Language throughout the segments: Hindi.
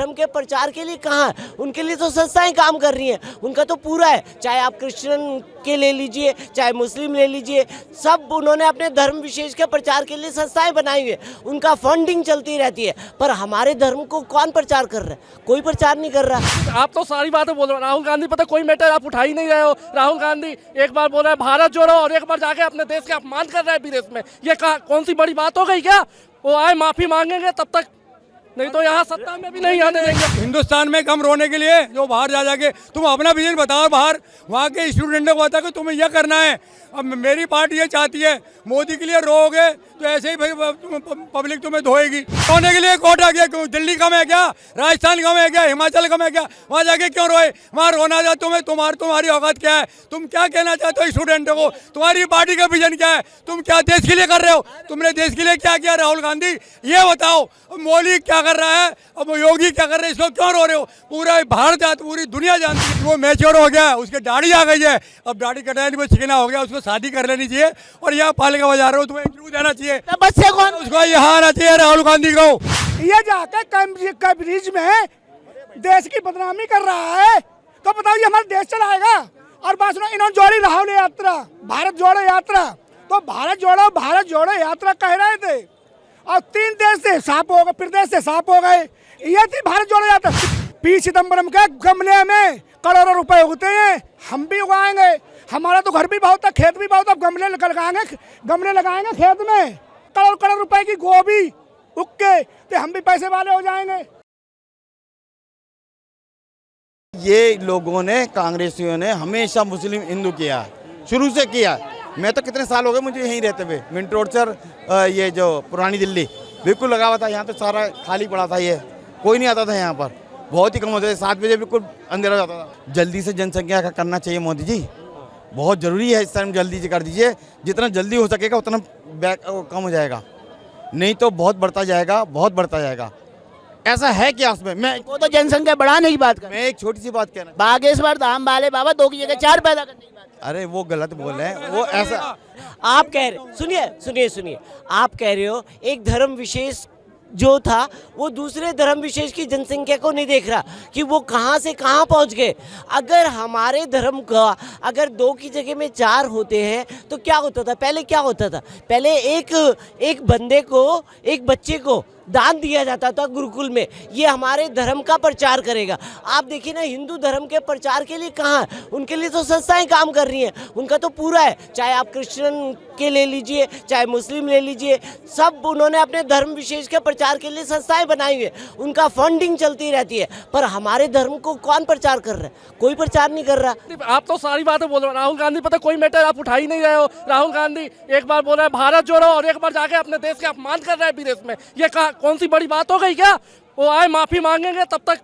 धर्म के प्रचार के लिए कहाँ है? उनके लिए तो संस्थाएं काम कर रही हैं, उनका तो पूरा है। चाहे आप क्रिश्चियन के ले लीजिए, चाहे मुस्लिम ले लीजिए, सब उन्होंने अपने धर्म विशेष के प्रचार के लिए संस्थाएं बनाई हुई है, उनका फंडिंग चलती रहती है। पर हमारे धर्म को कौन प्रचार कर रहा है? कोई प्रचार नहीं कर रहा। आप तो सारी बातें बोल रहे हो। राहुल गांधी पता कोई मैटर आप उठा ही नहीं रहे हो। राहुल गांधी एक बार बोल रहा है भारत जोड़ो और एक बार जाके अपने देश के अपमान कर रहा है विदेश में। ये कौन सी बड़ी बात हो गई क्या? वो आए माफी मांगेंगे तब तक, नहीं तो यहाँ सत्ता में भी नहीं आने देंगे। हिंदुस्तान में कम रोने के लिए जो बाहर जा जाके तुम अपना विजन बताओ, बाहर वहाँ के स्टूडेंटों को बताओ कि तुम्हें यह करना है। अब मेरी पार्टी ये चाहती है मोदी के लिए रोओगे तो ऐसे ही पब्लिक तुम्हें धोएगी। रोने के लिए कोटा गया क्यों? दिल्ली कम है क्या? राजस्थान कम है क्या? हिमाचल कम है क्या? वहाँ जाके क्यों रोए? वहाँ रोना था तुम्हें? तुम्हारी औकात क्या है? तुम क्या कहना चाहते हो स्टूडेंटों को? तुम्हारी पार्टी का विजन क्या है? तुम क्या देश के लिए कर रहे हो? तुमने देश के लिए क्या किया राहुल गांधी? ये बताओ। मोदी क्या कर रहा है? अब योगी क्या कर रहे हैं? इसको क्यों रो रहे हो? पूरा भारत जानता, पूरी दुनिया जानती है। वो मैच्योर हो गया, उसके दाढ़ी आ गई है, अब दाढ़ी कटाने में चिकना हो गया, उसको शादी कर लेनी चाहिए और यहाँ पालिका बजा रहे हो, तुम्हें इंटरव्यू देना चाहिए। बच्चे कौन? उसको यहाँ आना चाहिए राहुल गांधी को। ये जाके कैम्ब्रिज में देश की बदनामी कर रहा है, तो बताओ ये हमारा देश चलाएगा? और बात सुनो, इन्होंने जोड़ी राहुल यात्रा, भारत जोड़ो यात्रा, तो भारत जोड़ो यात्रा कह रहे थे और 3 देश से साफ हो गए, प्रदेश से साफ हो गए। ये थी भारत जोड़ो यात्रा। पी चिदम्बरम के गमले में करोड़ों रुपए उगते हैं, हम भी उगाएंगे। हमारा तो घर भी बहुत है, खेत भी बहुत है, गमले लगाएंगे खेत में, करोड़ रुपए की गोभी उग के, तो हम भी पैसे वाले हो जाएंगे। ये लोगों ने, कांग्रेसियों ने हमेशा मुस्लिम हिंदू किया, शुरू से किया। मैं तो कितने साल हो गए मुझे यहीं रहते हुए। मिंट रोड सर, ये जो पुरानी दिल्ली बिल्कुल लगा हुआ था, यहाँ तो सारा खाली पड़ा था, ये कोई नहीं आता था यहाँ पर, बहुत ही कम होते थे। 7 बजे बिल्कुल अंधेरा जाता था। जल्दी से जनसंख्या का करना चाहिए मोदी जी, बहुत ज़रूरी है इस टाइम, जल्दी से कर दीजिए। जितना जल्दी हो सकेगा उतना कम हो जाएगा, नहीं तो बहुत बढ़ता जाएगा। ऐसा है क्या उसमें? मैं वो तो जनसंख्या बढ़ाने की बात कर, मैं एक छोटी सी बात कहना, बागेश्वर धाम वाले बाबा 2 की जगह 4 पैदा करने की बात। अरे वो गलत बोल रहे हैं, वो ऐसा आप कह रहे, सुनिए, आप कह रहे हो एक धर्म विशेष जो था वो दूसरे धर्म विशेष की जनसंख्या को नहीं देख रहा कि वो कहाँ से कहाँ पहुँच गए। अगर हमारे धर्म का अगर 2 की जगह में 4 होते हैं तो क्या होता था? पहले क्या होता था? पहले एक बंदे को, एक बच्चे को दान दिया जाता था गुरुकुल में। ये हमारे धर्म का प्रचार करेगा। आप देखिए ना, हिंदू धर्म के प्रचार के लिए कहाँ है? उनके लिए तो संस्थाएं काम कर रही हैं, उनका तो पूरा है। चाहे आप क्रिश्चियन के ले लीजिए, चाहे मुस्लिम ले लीजिए, सब उन्होंने अपने धर्म विशेष के प्रचार के लिए संस्थाएं बनाई हुई है, उनका फंडिंग चलती रहती है। पर हमारे धर्म को कौन प्रचार कर रहा है? कोई प्रचार नहीं कर रहा। आप तो सारी बातें बोल रहे हो। राहुल गांधी पता कोई मैटर आप उठा ही नहीं रहे हो। राहुल गांधी एक बार बोल रहा है भारत जोड़ो और एक बार जाके अपने देश के अपमान कर रहा है विदेश में। ये कौन सी बड़ी बात हो गई क्या? वो आए माफी मांगेंगे तब तक,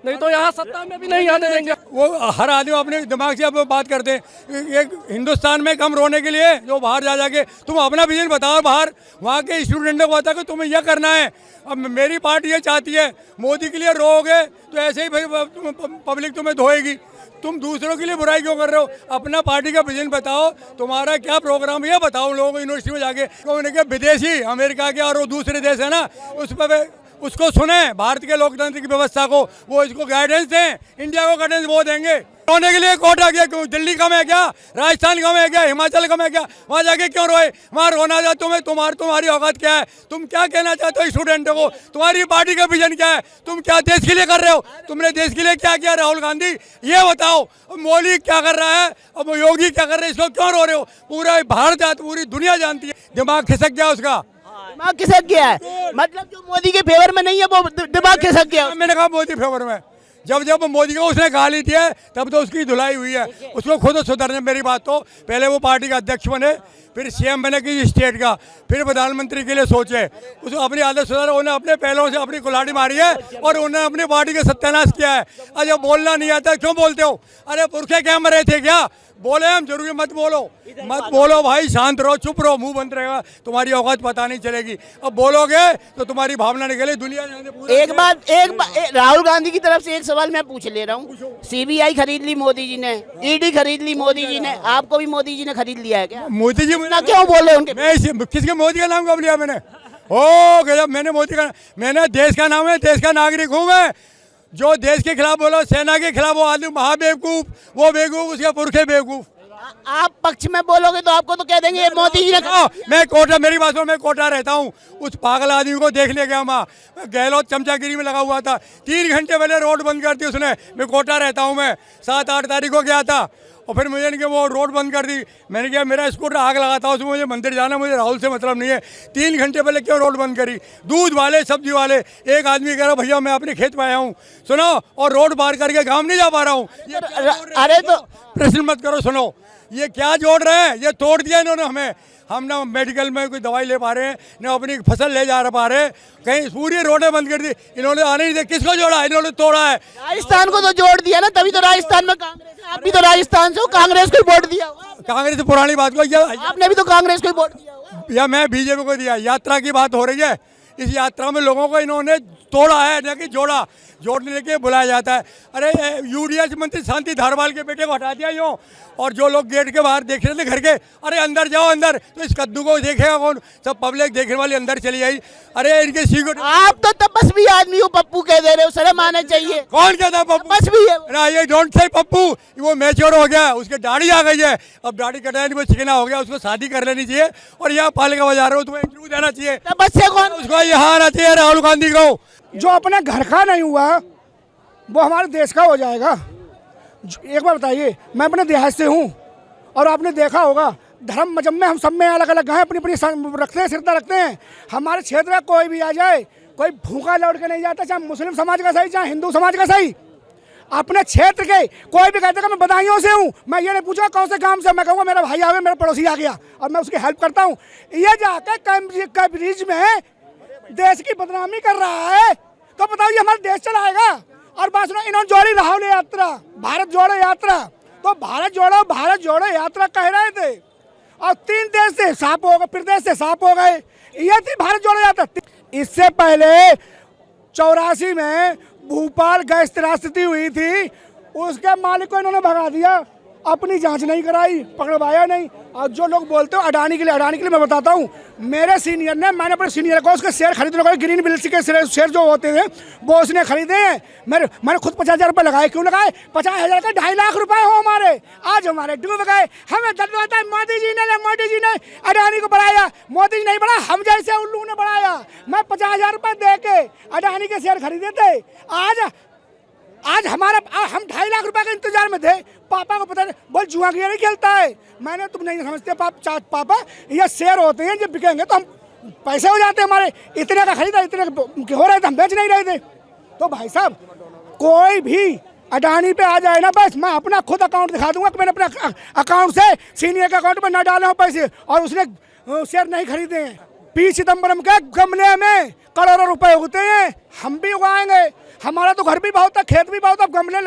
नहीं तो यहाँ सत्ता में भी नहीं आने देंगे। वो हर आदमी अपने दिमाग से अब बात करते हैं। एक हिंदुस्तान में कम रोने के लिए जो बाहर जा जाके तुम अपना विजन बताओ, बाहर वहाँ के स्टूडेंटों को बताओ कि तुम्हें यह करना है। अब मेरी पार्टी ये चाहती है मोदी के लिए रोओगे तो ऐसे ही पब्लिक तुम्हें धोएगी। तुम दूसरों के लिए बुराई क्यों कर रहे हो? अपना पार्टी का विजन बताओ, तुम्हारा क्या प्रोग्राम है बताओ लोगों को। यूनिवर्सिटी में जाके उन्होंने कहा विदेशी अमेरिका के और वो दूसरे देश है ना, उस पर उसको सुने, भारत के लोकतंत्र की व्यवस्था को, वो इसको गाइडेंस दें, इंडिया को गाइडेंस वो देंगे। रोने के लिए कोटा गया क्यों? दिल्ली कम है क्या? राजस्थान कम है क्या? हिमाचल कम है क्या? वहाँ जाके क्यों रोए? वहाँ रोना था तुम्हारी औकात क्या है? तुम क्या कहना चाहते हो स्टूडेंटों को? तुम्हारी पार्टी का विजन क्या है? तुम क्या देश के लिए कर रहे हो? तुमने देश के लिए क्या किया राहुल गांधी? ये बताओ। मोदी क्या कर रहा है? अब योगी क्या कर रहे हैं? इसको क्यों रो रहे हो? पूरा भारत जानता, पूरी दुनिया जानती है। दिमाग खिसक गया उसका, दिमाग खिसक गया है, मतलब जो मोदी के फेवर में नहीं है वो दिमाग खिसक गया। मैंने कहा मोदी फेवर में, जब मोदी को उसने गाली दी है तब तो उसकी धुलाई हुई है। उसको खुद सुधरने, मेरी बात तो पहले वो पार्टी का अध्यक्ष बने, फिर सीएम बने किसी स्टेट का, फिर प्रधानमंत्री के लिए सोचे, उसको अपनी आदत सुधारे। उन्हें अपने पहलों से अपनी कुल्हाड़ी मारी है और उन्हें अपनी पार्टी का सत्यानाश किया है। अरे बोलना नहीं आता क्यों बोलते हो? अरे पुरखे क्या मरे थे क्या? बोले हम जरूरी, मत बोलो भाई, शांत रहो, चुप रहो, मुंह बंद रहेगा, तुम्हारी औकात पता नहीं चलेगी। अब बोलोगे तो तुम्हारी भावना निकले दुनिया। एक बात राहुल गांधी की तरफ से एक सवाल मैं पूछ ले रहा हूँ। सीबीआई खरीद ली मोदी जी ने, ईडी खरीद ली मोदी जी ने, आपको भी मोदी जी ने खरीद लिया है क्या? मोदी जी क्यों बोले उनके? मैं किसके मोदी का नाम कब लिया मैंने? ओ गजब, मैंने मोदी का, मैंने देश का नाम है, देश का नागरिक हूँ मैं। जो देश के खिलाफ बोलो, सेना के खिलाफ, वो आदमी महाबेवकूफ, वो बेवकूफ, उसके पुरखे बेवकूफ। आप पक्ष में बोलोगे तो आपको तो कह देंगे ये मोदी जी ने मैं कोटा, मेरी बात सुनो, मैं कोटा रहता हूँ। उस पागल आदमी को देख ले गया वहाँ, गहलोत चमचागिरी में लगा हुआ था, 3 घंटे पहले रोड बंद कर दी उसने। मैं कोटा रहता हूँ, मैं 7-8 तारीख को गया था, और फिर मुझे नहीं कि वो रोड बंद कर दी। मैंने कहा मेरा स्कूटर आग लगा था उसमें, मुझे मंदिर जाना, मुझे राहुल से मतलब नहीं है। 3 घंटे पहले क्यों रोड बंद करी? दूध वाले, सब्जी वाले, एक आदमी कह रहा भैया मैं अपने खेत में आया हूँ, सुनो, और रोड पार करके गाँव नहीं जा पा रहा हूँ। अरे तो प्रश्न मत करो, सुनो, ये क्या जोड़ रहे हैं? ये तोड़ दिया इन्होंने हमें। हम ना मेडिकल में कोई दवाई ले पा रहे हैं, ना अपनी फसल ले जा पा रहे हैं, कहीं पूरी रोडें बंद कर दी इन्होंने। आने नहीं दे, किसको जोड़ा? इन्होंने तोड़ा है। राजस्थान को तो जोड़ दिया ना, तभी तो राजस्थान में कांग्रेस है। आप भी तो राजस्थान से हो, कांग्रेस को वोट दिया होगा। कांग्रेस से पुरानी बात को, आपने भी तो कांग्रेस को वोट दिया होगा। या मैं बीजेपी को दिया। यात्रा की बात हो रही है, इस यात्रा में लोगों को इन्होंने तोड़ा है, न कि जोड़ा। जोड़ने के बुलाया जाता है। अरे यूडीएच मंत्री शांति धारवाल के बेटे को हटा दिया यूँ, और जो लोग गेट के बाहर देख रहे थे घर के, अरे अंदर जाओ अंदर, तो इस कद्दू को देखेगा कौन? सब पब्लिक देखने वाली अंदर चली आई। अरे इनके सिक्योरिटी। आप तो तपस्वी आदमी हो, पप्पू कह दे रहे हो, शर्म आना चाहिए। कौन कहता है पप्पू? तपस्वी है ना, ये डोंट से पप्पू, वो मैच्योर हो गया, उसके दाढ़ी आ गई है, अब दाढ़ी कटाने को चिकना हो गया, उसको शादी कर लेनी चाहिए, और यहाँ पालिका बजा रहे हो, तुम्हें इंटरव्यू देना चाहिए। तपस्या कौन? उसको यहाँ आना चाहिए राहुल गांधी को। जो अपने घर का नहीं हुआ वो हमारे देश का हो जाएगा। एक बार बताइए, मैं अपने देहात से हूँ, और आपने देखा होगा धर्म मजहब में हम सब में अलग अलग हैं, अपनी अपनी रखते हैं, श्रद्धा रखते हैं। हमारे क्षेत्र में कोई भी आ जाए, कोई भूखा लौट के नहीं जाता, चाहे मुस्लिम समाज का सही, चाहे हिंदू समाज का सही। अपने क्षेत्र के कोई भी कहते हैं मैं बदायूं से हूँ, मैं ये नहीं पूछूंगा कौन से गांव से, मैं कहूँगा मेरा भाई आ गया, मेरा पड़ोसी आ गया, और मैं उसकी हेल्प करता हूँ। ये जाके कैम्ब्रिज में देश की बदनामी कर रहा है, तो बताओ ये हमारा देश चलाएगा? और बात सुनो, इन्होंने जोड़ी राहुल यात्रा, भारत जोड़ो यात्रा, तो भारत जोड़ो यात्रा कह रहे थे, और 3 देश से साफ हो गए, प्रदेश से साफ हो गए। ये थी भारत जोड़ो यात्रा। इससे पहले 84 में भोपाल गैस त्रासदी हुई थी, उसके मालिक को इन्होंने भगा दिया, अपनी जांच नहीं कराई, पकड़वाया नहीं। और जो लोग बोलते हो अडानी के लिए मैं बताता हूँ, मेरे सीनियर ने, मैंने अपने सीनियर को उसके शेयर खरीद लगा, ग्रीन बिल्स के शेयर जो होते थे वो उसने खरीदे हैं। मैंने खुद 50,000 रुपये लगाए। क्यों लगाए? 50,000 का 2.5 लाख रुपए हो हमारे, आज हमारे डूब गए। हमें दर्द होता है, मोदी जी ने अडानी को बढ़ाया, मोदी जी नहीं बढ़ाया, हम जैसे उल्लू ने बढ़ाया। मैं 50,000 रुपये दे के अडानी के शेयर खरीदे थे, आज हम 2.5 लाख रुपए के इंतजार में थे। पापा को पता नहीं, बोल जुआ नहीं खेलता है। मैंने, तुम नहीं समझते पापा, ये शेयर होते हैं, जब बिकेंगे तो हम पैसे हो जाते हैं हमारे। इतने का खरीदा, इतने के हो रहे थे, हम बेच नहीं रहे थे। तो भाई साहब, कोई भी अडानी पे आ जाए ना, बस मैं अपना खुद अकाउंट दिखा दूंगा कि मैंने अपने अकाउंट से सीनियर के अकाउंट में न डाले हो पैसे, और उसने शेयर नहीं खरीदे हैं। पी चिदम्बरम के गमले में करोड़ों रुपए उगते हैं, हम भी उगाएंगे। हमारा तो घर भी बहुत है, खेत भी बहुत है, गमले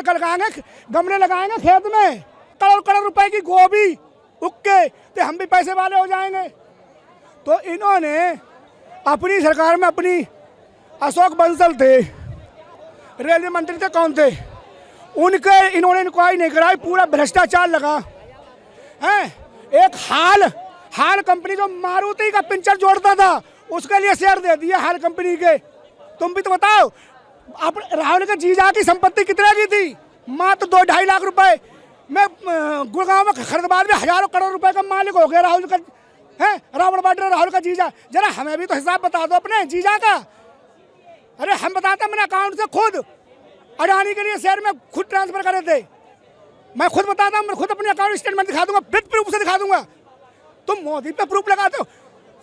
लगाएंगे खेत में, करोड़ रुपए की गोभी उग के, तो हम भी पैसे वाले हो जाएंगे। तो इन्होंने अपनी सरकार में, अपनी अशोक बंसल थे, रेलवे मंत्री थे, कौन थे, उनके इन्होंने इंक्वायरी नहीं कराई, पूरा भ्रष्टाचार लगा है। एक हाल कंपनी जो मारुति का पिंचर जोड़ता था, उसके लिए शेयर दे दिया हाल कंपनी के। तुम भी तो बताओ, आप राहुल के जीजा की संपत्ति कितने की थी? मात्र 2-2.5 लाख रुपए में गुड़गांव में खरीदबार में हजारों करोड़ रुपए का मालिक हो गया राहुल का, है रावण बाड्रा राहुल का जीजा। जरा हमें भी तो हिसाब बता दो अपने जीजा का। अरे हम बताते, मैंने अकाउंट से खुद अडानी के लिए शेयर में खुद ट्रांसफर करे थे। मैं खुद बताता हूँ, मैं खुद अपने अकाउंट स्टेटमेंट दिखा दूंगा, विद प्रूफ से दिखा दूंगा। तुम मोदी पे प्रूफ लगाते हो।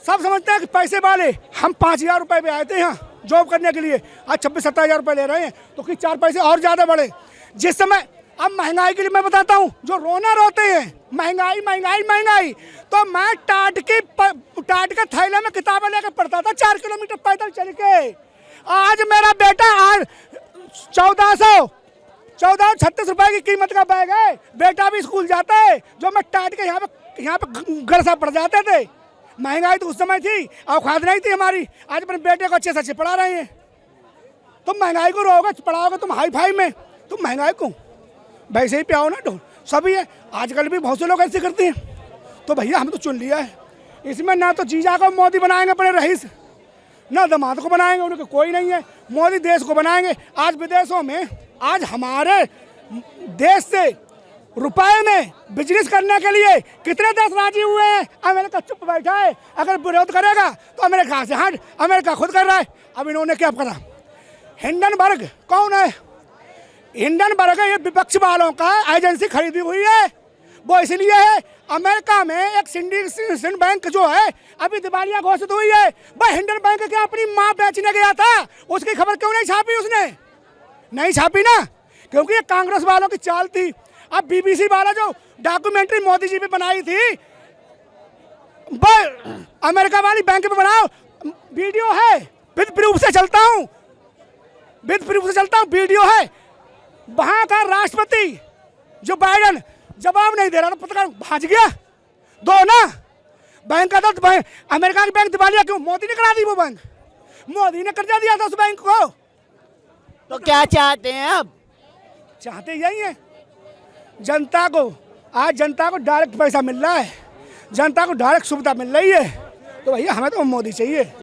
सब समझते हैं कि पैसे वाले। हम 5,000 रुपये पे आए थे यहाँ जॉब करने के लिए, आज 26-27 रुपये ले रहे हैं, तो कि 4 पैसे और ज़्यादा बढ़े। जिस समय अब महंगाई के लिए मैं बताता हूँ, जो रोना रोते हैं महंगाई, तो मैं टाट के थैले में किताबें लेकर पढ़ता था 4 किलोमीटर पैदल चल के। आज मेरा बेटा 1436 रुपए की कीमत का बैग है, बेटा भी स्कूल जाता है, जो मैं टाट के यहाँ पे घर सा पड़ जाते थे। महंगाई तो उस समय थी, औकात नहीं थी हमारी। आज अपने बेटे को अच्छे से अच्छे पढ़ा रहे हैं। तुम महंगाई को रोगे, पढ़ाओगे तुम हाई फाई में, तुम महंगाई को वैसे ही पे आओ ना। तो सभी है, आजकल भी बहुत से लोग ऐसे करते हैं। तो भैया हम तो चुन लिया है, इसमें ना तो जीजा को मोदी बनाएंगे अपने रईस, ना दामाद को बनाएंगे, उनके कोई नहीं है। मोदी देश को बनाएंगे। आज विदेशों में, आज हमारे देश से रुपए में बिजनेस करने के लिए कितने देश राजी हुए हैं। अमेरिका चुप बैठा है, अगर विरोध करेगा तो अमेरिका से हट, अमेरिका खुद कर रहा है। अब इन्होंने क्या करा? हिंडनबर्ग कौन है? हिंडनबर्ग ये विपक्ष वालों का एजेंसी खरीदी हुई है। वो इसलिए है, अमेरिका में एक सिंडिकेट बैंक जो है अभी दिवालिया घोषित हुई है। वह हिंडन बैंक क्या अपनी माँ बेचने गया था? उसकी खबर क्यों नहीं छापी उसने? नहीं छापी ना, क्योंकि ये कांग्रेस वालों की चाल थी। अब बीबीसी वाला जो डॉक्यूमेंट्री मोदी जी पे बनाई थी, अमेरिका वाली बैंक पे बनाओ, वीडियो है, विद प्रूफ से चलता हूँ, विद प्रूफ से चलता हूँ, वीडियो है। वहां का राष्ट्रपति जो बाइडेन जवाब नहीं दे रहा, तो पत्रकार भाग गया। दो ना बैंक का, तो अमेरिका की बैंक दिवालिया क्यों? मोदी ने करा दी वो बैंक, मोदी ने कर्जा दिया था उस बैंक को। तो क्या चाहते हैं अब? चाहते यही है जनता को। आज जनता को डायरेक्ट पैसा मिल रहा है, जनता को डायरेक्ट सुविधा मिल रही है, तो भैया हमें तो मोदी चाहिए।